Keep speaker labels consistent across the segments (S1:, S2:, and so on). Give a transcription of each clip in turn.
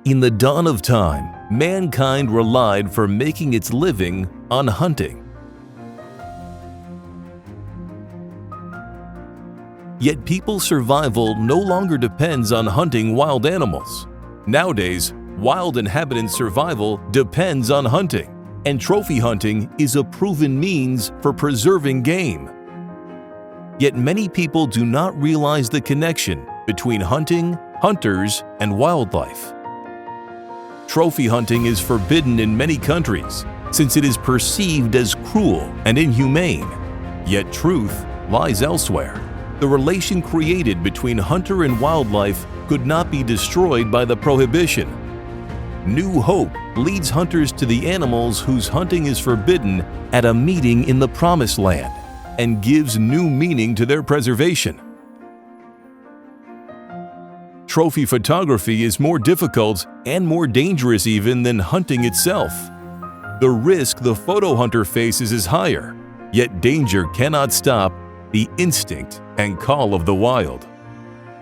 S1: In the dawn of time, mankind relied for making its living on hunting. Yet people's survival no longer depends on hunting wild animals. Nowadays, wild inhabitant survival depends on hunting, and trophy hunting is a proven means for preserving game. Yet many people do not realize the connection between hunting, hunters, and wildlife. Trophy hunting is forbidden in many countries since it is perceived as cruel and inhumane. Yet truth lies elsewhere. The relation created between hunter and wildlife could not be destroyed by the prohibition. New hope leads hunters to the animals whose hunting is forbidden at a meeting in the Promised Land and gives new meaning to their preservation. Trophy photography is more difficult and more dangerous even than hunting itself. The risk the photo hunter faces is higher, yet danger cannot stop the instinct and call of the wild.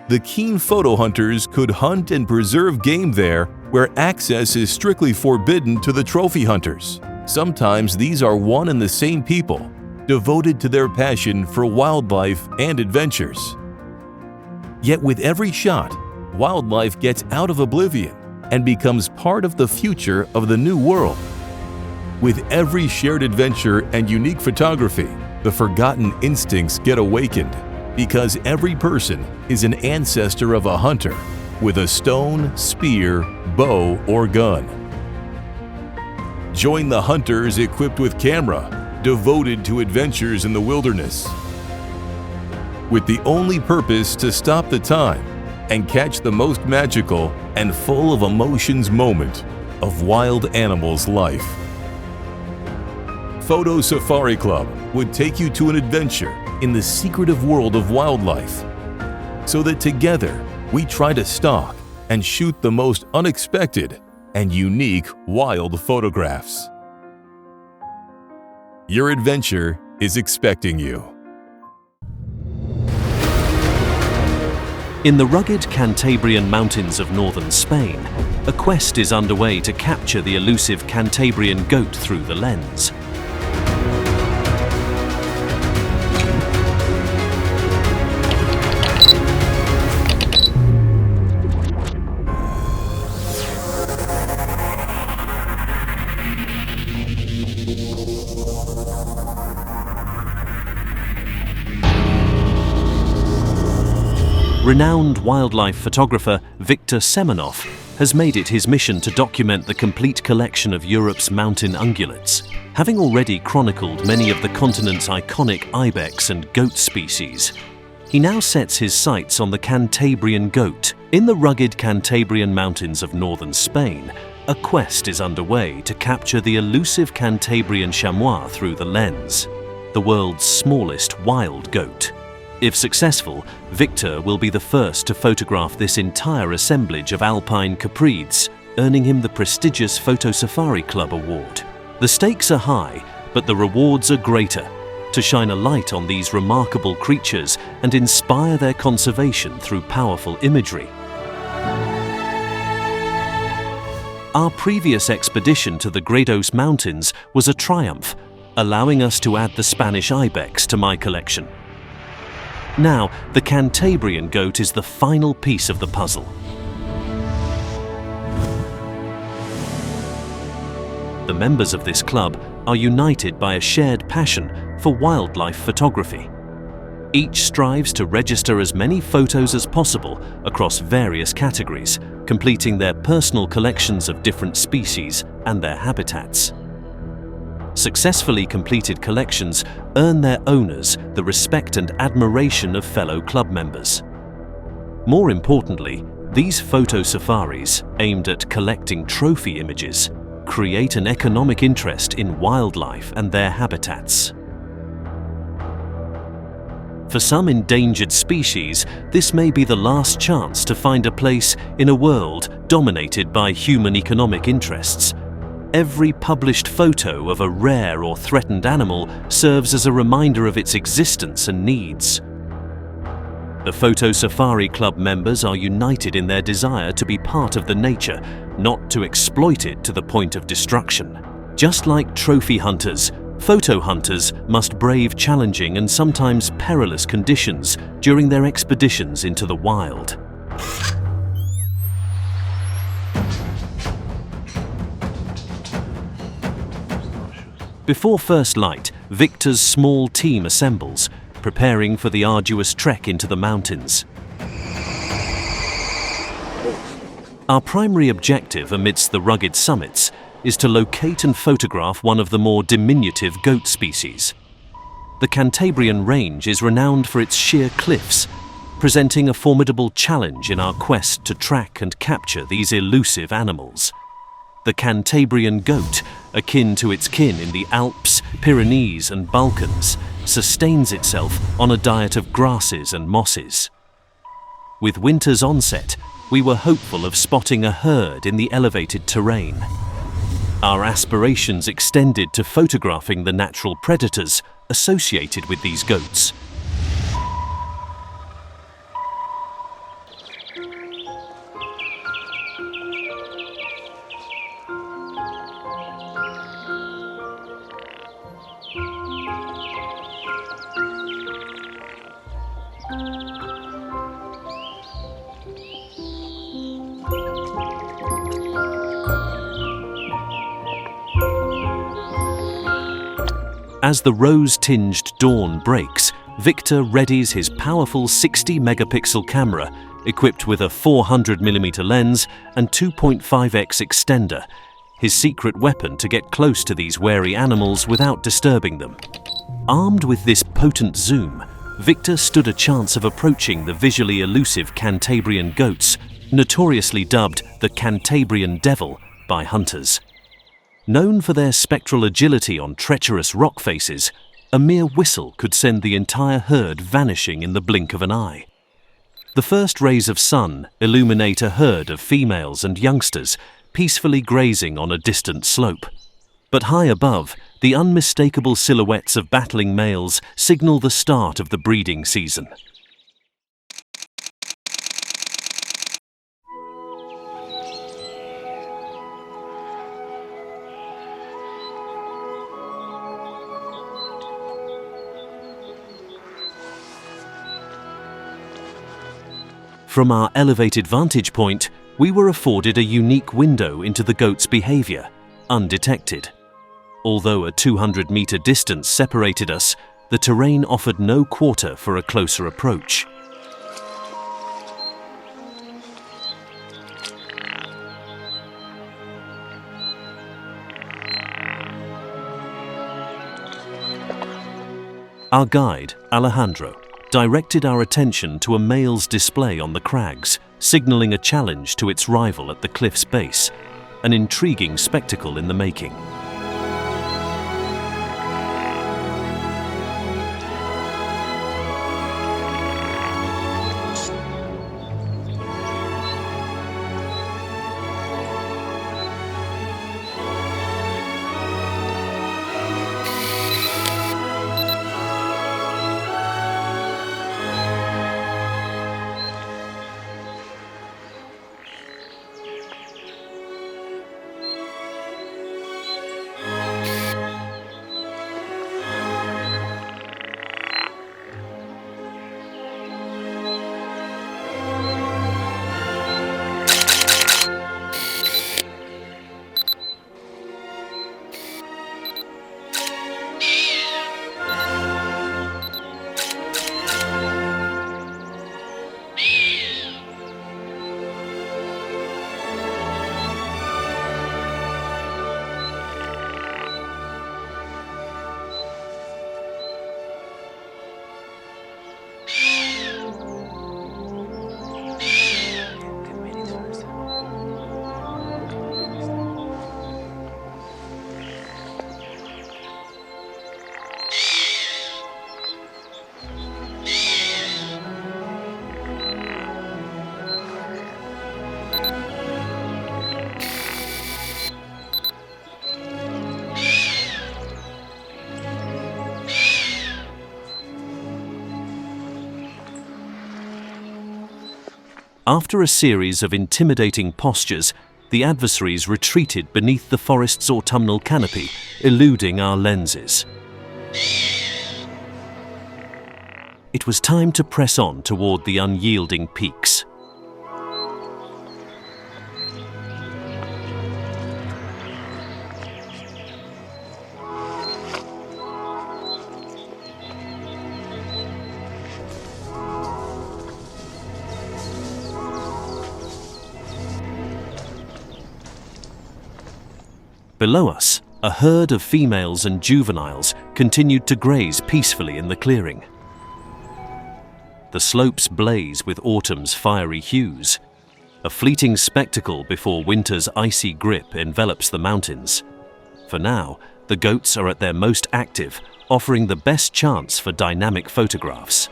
S1: The keen photo hunters could hunt and preserve game there where access is strictly forbidden to the trophy hunters. Sometimes these are one and the same people, devoted to their passion for wildlife and adventures. Yet with every shot, wildlife gets out of oblivion and becomes part of the future of the new world. With every shared adventure and unique photography, the forgotten instincts get awakened because every person is an ancestor of a hunter with a stone, spear, bow, or gun. Join the hunters equipped with camera, devoted to adventures in the wilderness, with the only purpose to stop the time and catch the most magical and full of emotions moment of wild animals' life. Photo Safari Club would take you to an adventure in the secretive world of wildlife, so that together we try to stalk and shoot the most unexpected and unique wild photographs. Your adventure is expecting you.
S2: In the rugged Cantabrian Mountains of northern Spain, a quest is underway to capture the elusive Cantabrian goat through the lens. Renowned wildlife photographer Victor Semenov has made it his mission to document the complete collection of Europe's mountain ungulates. Having already chronicled many of the continent's iconic ibex and goat species, he now sets his sights on the Cantabrian goat. In the rugged Cantabrian Mountains of northern Spain, a quest is underway to capture the elusive Cantabrian chamois through the lens, the world's smallest wild goat. If successful, Victor will be the first to photograph this entire assemblage of alpine caprides, earning him the prestigious Photo Safari Club award. The stakes are high, but the rewards are greater, to shine a light on these remarkable creatures and inspire their conservation through powerful imagery. Our previous expedition to the Gredos Mountains was a triumph, allowing us to add the Spanish ibex to my collection. Now, the Cantabrian goat is the final piece of the puzzle. The members of this club are united by a shared passion for wildlife photography. Each strives to register as many photos as possible across various categories, completing their personal collections of different species and their habitats. Successfully completed collections earn their owners the respect and admiration of fellow club members. More importantly, these photo safaris, aimed at collecting trophy images, create an economic interest in wildlife and their habitats. For some endangered species, this may be the last chance to find a place in a world dominated by human economic interests. Every published photo of a rare or threatened animal serves as a reminder of its existence and needs. The Photo Safari Club members are united in their desire to be part of the nature, not to exploit it to the point of destruction. Just like trophy hunters, photo hunters must brave challenging and sometimes perilous conditions during their expeditions into the wild. Before first light, Victor's small team assembles, preparing for the arduous trek into the mountains. Our primary objective amidst the rugged summits is to locate and photograph one of the more diminutive goat species. The Cantabrian range is renowned for its sheer cliffs, presenting a formidable challenge in our quest to track and capture these elusive animals. The Cantabrian goat, akin to its kin in the Alps, Pyrenees and Balkans, sustains itself on a diet of grasses and mosses. With winter's onset, we were hopeful of spotting a herd in the elevated terrain. Our aspirations extended to photographing the natural predators associated with these goats. As the rose-tinged dawn breaks, Victor readies his powerful 60-megapixel camera, equipped with a 400mm lens and 2.5x extender, his secret weapon to get close to these wary animals without disturbing them. Armed with this potent zoom, Victor stood a chance of approaching the visually elusive Cantabrian goats, notoriously dubbed the Cantabrian Devil by hunters. Known for their spectral agility on treacherous rock faces, a mere whistle could send the entire herd vanishing in the blink of an eye. The first rays of sun illuminate a herd of females and youngsters peacefully grazing on a distant slope. But high above, the unmistakable silhouettes of battling males signal the start of the breeding season. From our elevated vantage point, we were afforded a unique window into the goat's behavior, undetected. Although a 200-meter distance separated us, the terrain offered no quarter for a closer approach. Our guide, Alejandro, directed our attention to a male's display on the crags, signaling a challenge to its rival at the cliff's base, an intriguing spectacle in the making. After a series of intimidating postures, the adversaries retreated beneath the forest's autumnal canopy, eluding our lenses. It was time to press on toward the unyielding peaks. Below us, a herd of females and juveniles continued to graze peacefully in the clearing. The slopes blaze with autumn's fiery hues, a fleeting spectacle before winter's icy grip envelops the mountains. For now, the goats are at their most active, offering the best chance for dynamic photographs.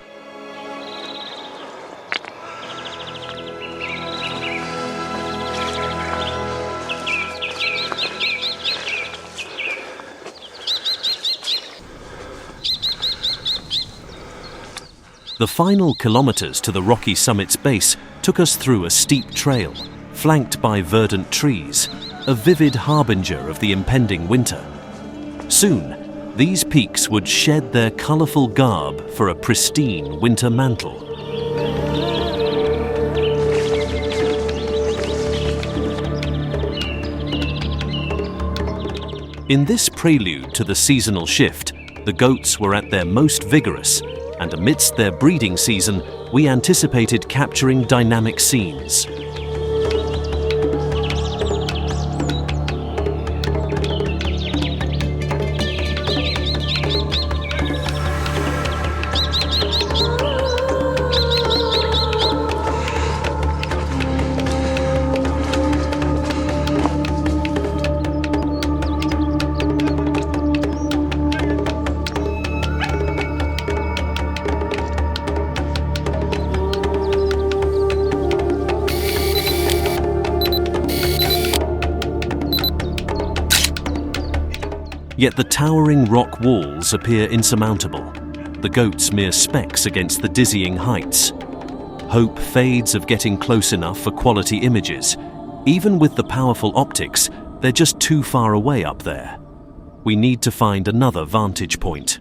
S2: The final kilometers to the rocky summit's base took us through a steep trail, flanked by verdant trees, a vivid harbinger of the impending winter. Soon, these peaks would shed their colorful garb for a pristine winter mantle. In this prelude to the seasonal shift, the goats were at their most vigorous, and amidst their breeding season, we anticipated capturing dynamic scenes. Yet the towering rock walls appear insurmountable, the goats mere specks against the dizzying heights. Hope fades of getting close enough for quality images. Even with the powerful optics, they're just too far away up there. We need to find another vantage point.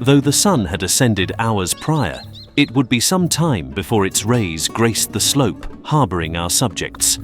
S2: Though the sun had ascended hours prior, it would be some time before its rays graced the slope, harboring our subjects.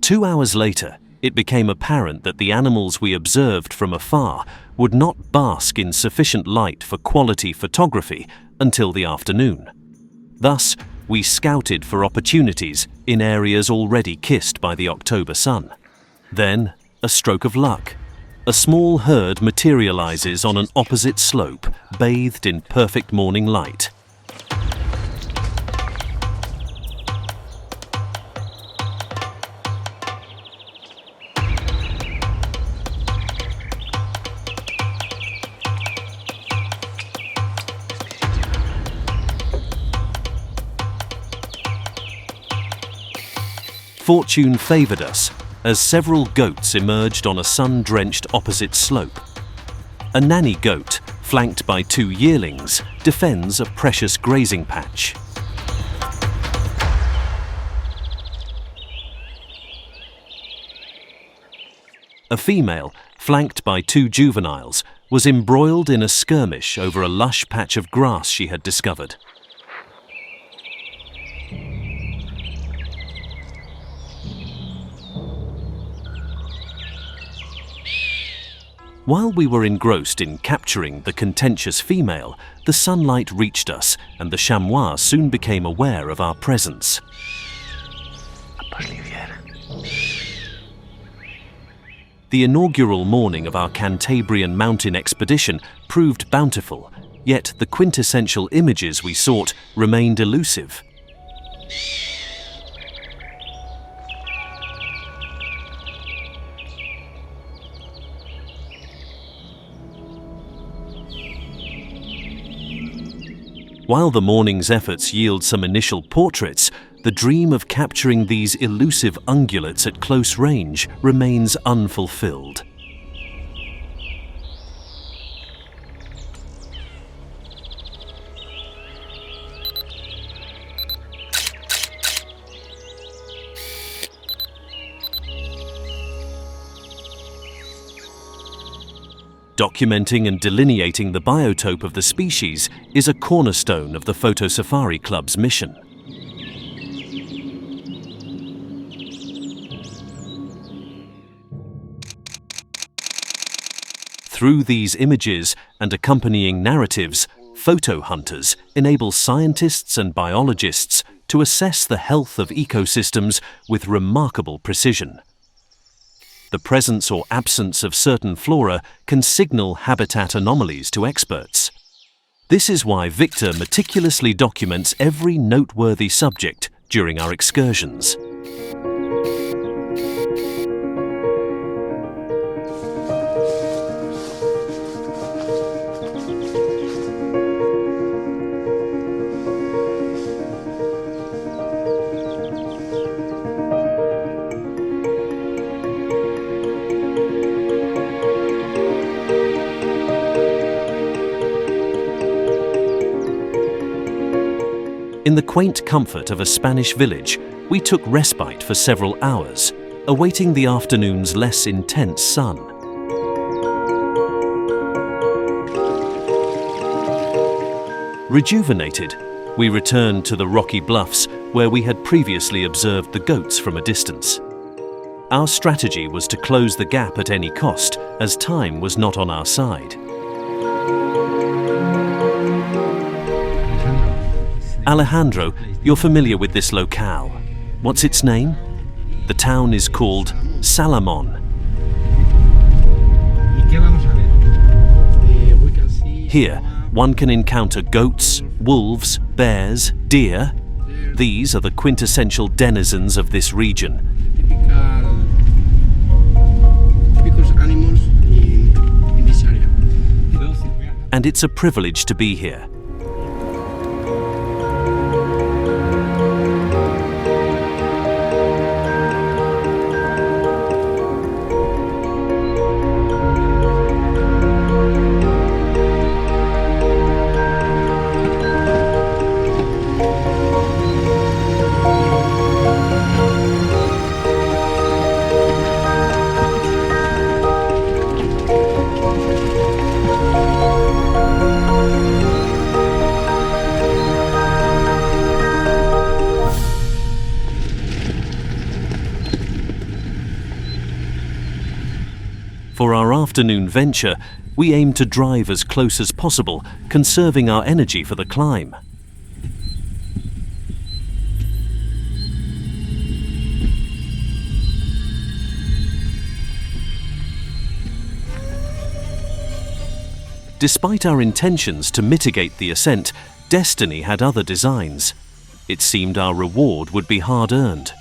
S2: Two hours later, it became apparent that the animals we observed from afar would not bask in sufficient light for quality photography until the afternoon. Thus, we scouted for opportunities in areas already kissed by the October sun. Then, a stroke of luck. A small herd materializes on an opposite slope, bathed in perfect morning light. fortune favoured us as several goats emerged on a sun-drenched opposite slope. A nanny goat, flanked by 2 yearlings, defends a precious grazing patch. A female, flanked by 2 juveniles, was embroiled in a skirmish over a lush patch of grass she had discovered. While we were engrossed in capturing the contentious female, the sunlight reached us, and the chamois soon became aware of our presence. The inaugural morning of our Cantabrian Mountain expedition proved bountiful, yet the quintessential images we sought remained elusive. While the morning's efforts yield some initial portraits, the dream of capturing these elusive ungulates at close range remains unfulfilled. Documenting and delineating the biotope of the species is a cornerstone of the Photo Safari Club's mission. Through these images and accompanying narratives, photo hunters enable scientists and biologists to assess the health of ecosystems with remarkable precision. The presence or absence of certain flora can signal habitat anomalies to experts. This is why Victor meticulously documents every noteworthy subject during our excursions. In the quaint comfort of a Spanish village, we took respite for several hours, awaiting the afternoon's less intense sun. Rejuvenated, we returned to the rocky bluffs where we had previously observed the goats from a distance. Our strategy was to close the gap at any cost, as time was not on our side. Alejandro, you're familiar with this locale. What's its name? The town is called Salamon. Here, one can encounter goats, wolves, bears, deer. These are the quintessential denizens of this region.
S3: Typical animals in this area.
S2: And it's a privilege to be here. For our afternoon venture, we aim to drive as close as possible, conserving our energy for the climb. Despite our intentions to mitigate the ascent, destiny had other designs. It seemed our reward would be hard-earned.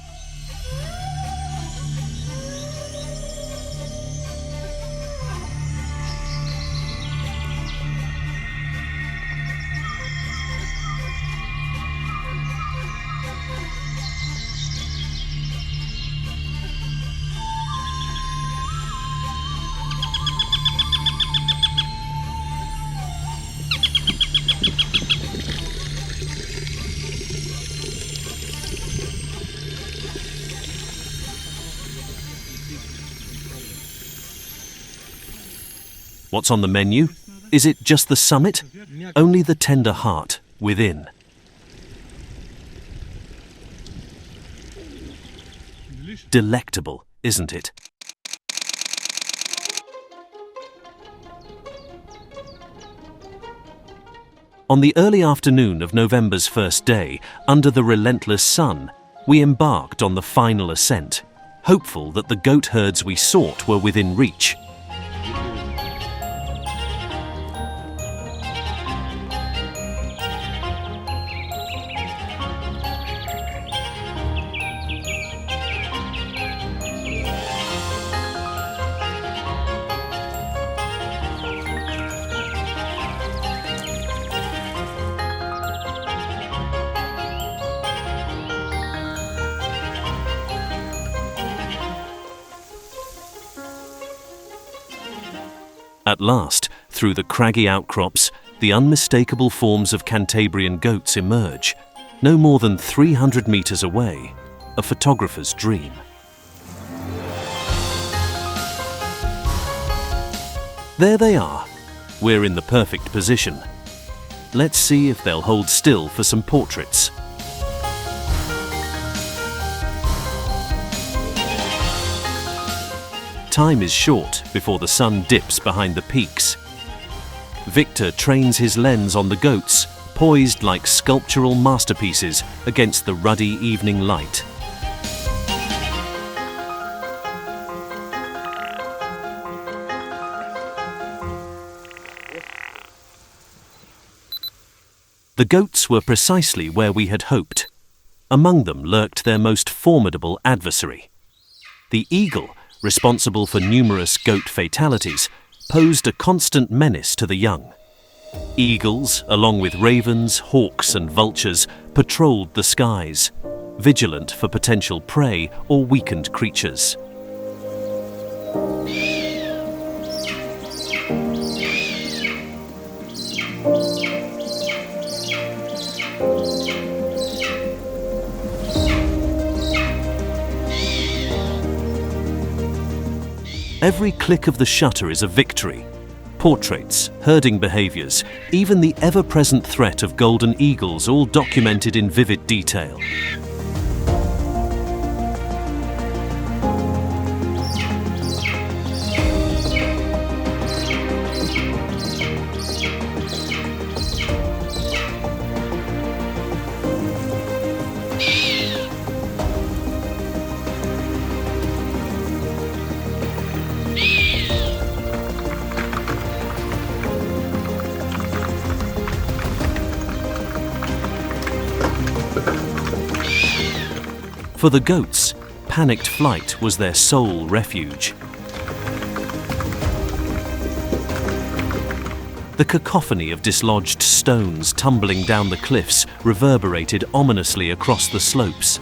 S2: What's on the menu? Is it just the summit? Only the tender heart within. Delectable, isn't it? On the early afternoon of November's first day, under the relentless sun, we embarked on the final ascent, hopeful that the goat herds we sought were within reach. At last, through the craggy outcrops, the unmistakable forms of Cantabrian goats emerge, no more than 300 meters away, a photographer's dream. There they are. We're in the perfect position. Let's see if they'll hold still for some portraits. Time is short before the sun dips behind the peaks. Victor trains his lens on the goats, poised like sculptural masterpieces against the ruddy evening light. The goats were precisely where we had hoped. Among them lurked their most formidable adversary. The eagle, responsible for numerous goat fatalities, posed a constant menace to the young. Eagles, along with ravens, hawks and vultures, patrolled the skies, vigilant for potential prey or weakened creatures. Every click of the shutter is a victory. Portraits, herding behaviors, even the ever-present threat of golden eagles, all documented in vivid detail. For the goats, panicked flight was their sole refuge. The cacophony of dislodged stones tumbling down the cliffs reverberated ominously across the slopes.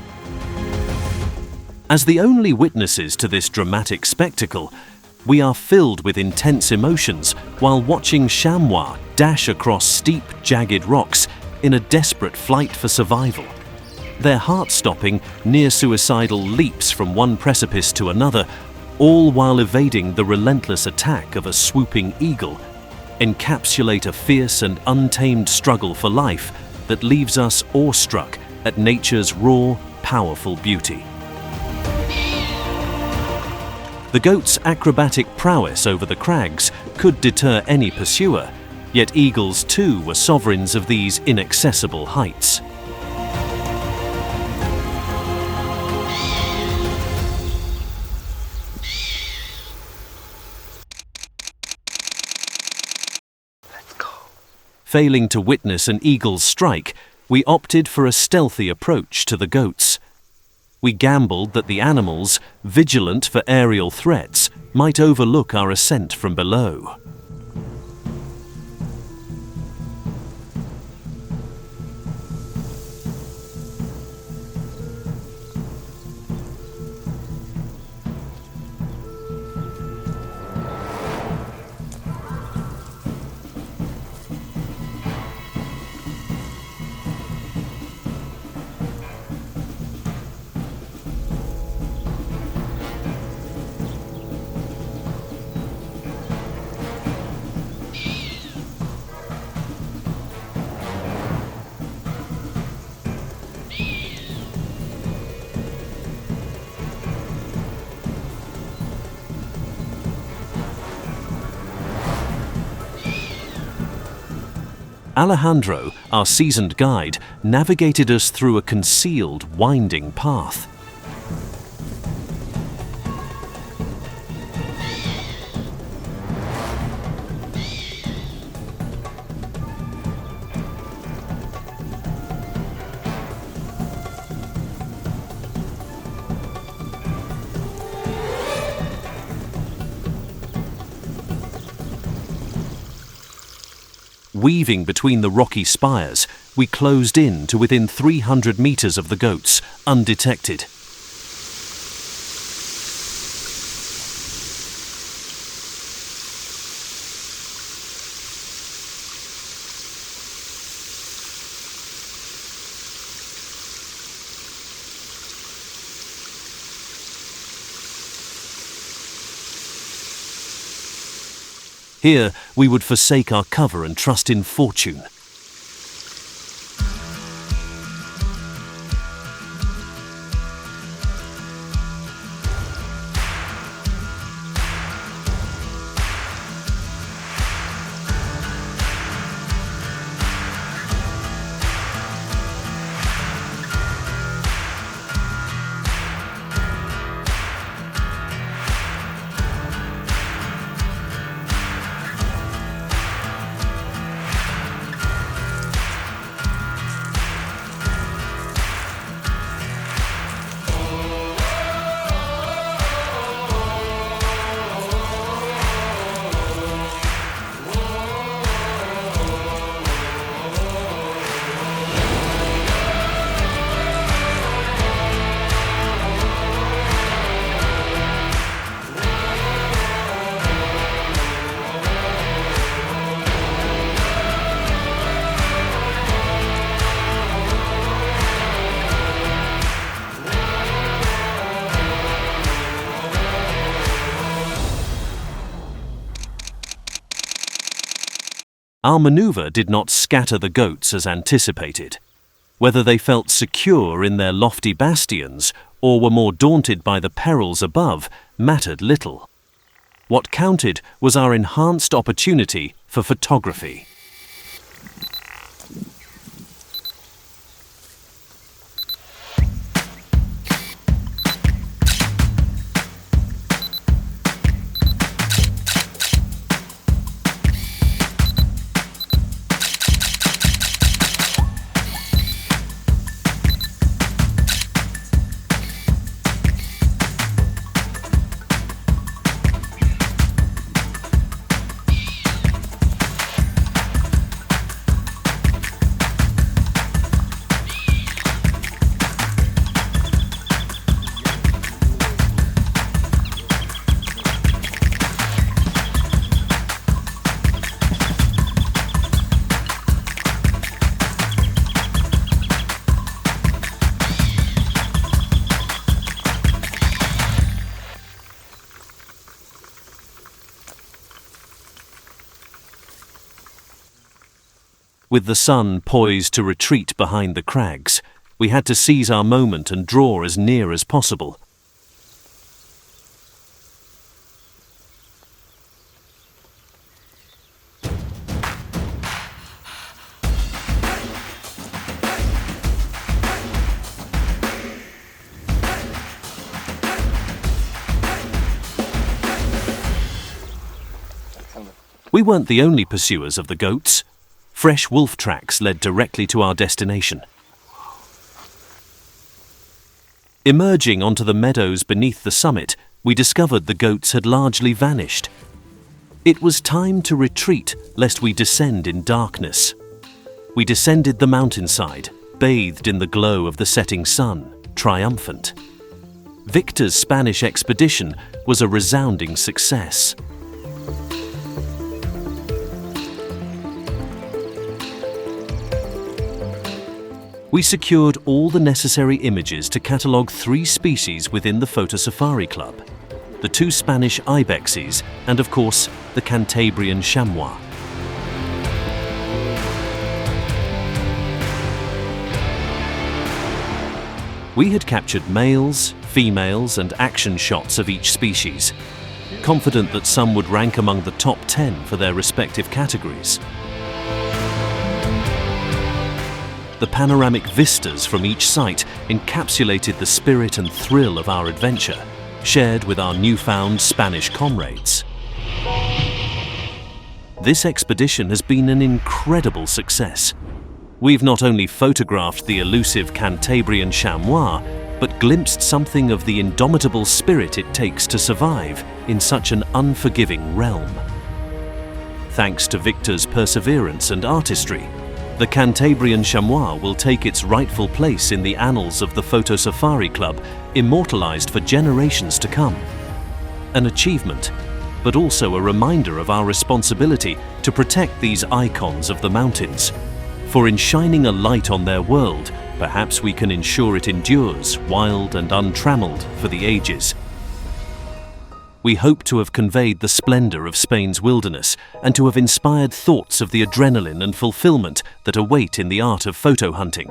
S2: As the only witnesses to this dramatic spectacle, we are filled with intense emotions while watching chamois dash across steep, jagged rocks in a desperate flight for survival. Their heart-stopping, near-suicidal leaps from one precipice to another, all while evading the relentless attack of a swooping eagle, encapsulate a fierce and untamed struggle for life that leaves us awestruck at nature's raw, powerful beauty. The goat's acrobatic prowess over the crags could deter any pursuer, yet eagles too were sovereigns of these inaccessible heights. Failing to witness an eagle's strike, we opted for a stealthy approach to the goats. We gambled that the animals, vigilant for aerial threats, might overlook our ascent from below. Alejandro, our seasoned guide, navigated us through a concealed, winding path. Weaving between the rocky spires, we closed in to within 300 meters of the goats, undetected. Here, we would forsake our cover and trust in fortune. Our maneuver did not scatter the goats as anticipated. Whether they felt secure in their lofty bastions or were more daunted by the perils above mattered little. What counted was our enhanced opportunity for photography. With the sun poised to retreat behind the crags, we had to seize our moment and draw as near as possible. We weren't the only pursuers of the goats. Fresh wolf tracks led directly to our destination. Emerging onto the meadows beneath the summit, we discovered the goats had largely vanished. It was time to retreat, lest we descend in darkness. We descended the mountainside, bathed in the glow of the setting sun, triumphant. Victor's Spanish expedition was a resounding success. We secured all the necessary images to catalogue 3 species within the Photo Safari Club: the 2 Spanish ibexes and, of course, the Cantabrian chamois. We had captured males, females and action shots of each species, confident that some would rank among the top 10 for their respective categories. the panoramic vistas from each site encapsulated the spirit and thrill of our adventure, shared with our newfound Spanish comrades. This expedition has been an incredible success. We've not only photographed the elusive Cantabrian chamois, but glimpsed something of the indomitable spirit it takes to survive in such an unforgiving realm. Thanks to Victor's perseverance and artistry, the Cantabrian chamois will take its rightful place in the annals of the Photo Safari Club, immortalized for generations to come. An achievement, but also a reminder of our responsibility to protect these icons of the mountains. For in shining a light on their world, perhaps we can ensure it endures, wild and untrammeled, for the ages. We hope to have conveyed the splendor of Spain's wilderness and to have inspired thoughts of the adrenaline and fulfillment that await in the art of photo hunting.